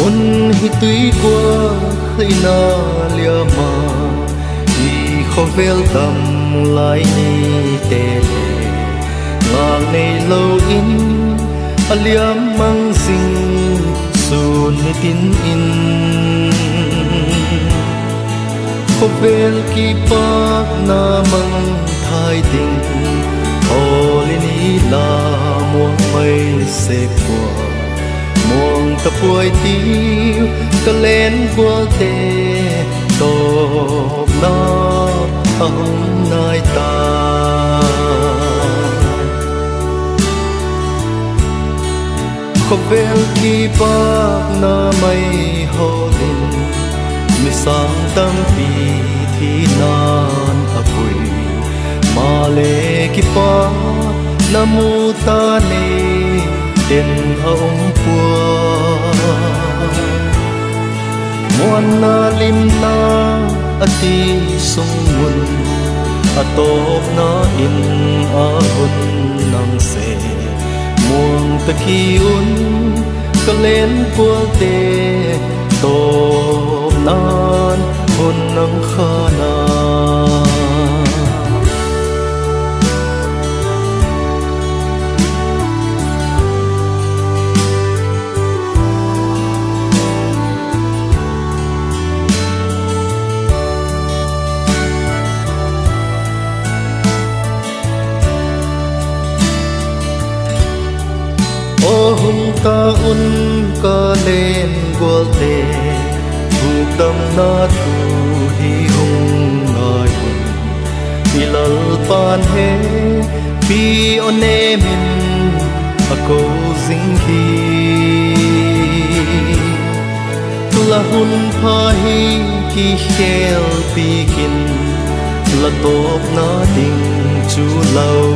un hi tui qua khơi na lia ma hi khovel tam lai ni te le ngang nei lo in aliam mang sing sun ni tin in khovel ki pak na mang thai ting olini la muang mai se qua muang ta puai tiu ka len bual te top na ang nai ta khovel ki pak na mai holin mi sang tam pi thi nan apui ma le ki pa na mu ta ne den ông pua muan na lim na ati sung mun atop na in a hun nang se muang ta ki un ka len pual te top nan hun nang khana hung ta un ka len gol te buk dam na thu hi hung ngai hun ilal pan he pi one min a ko zing hi la hun pha hi ki khel pi kin la top na ding chu lau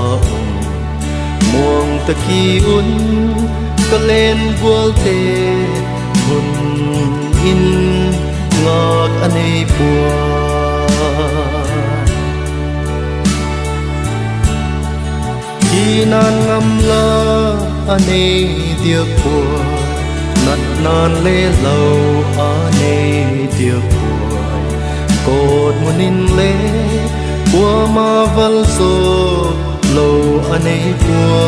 a muang ta ki un ka len bual te hun in ngot anei bua ki nan ngam la anei dia bua nat nan le lau anei dia bua kot munin le bua ma val so lo anei bua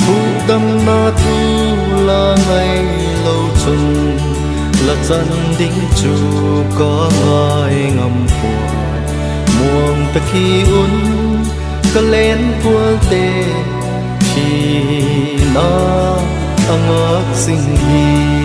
buk dam na thu la ngai lo chun la chan ding chu có ngai ngam bua muang ta ki un ka len pual te khi na angak sing hi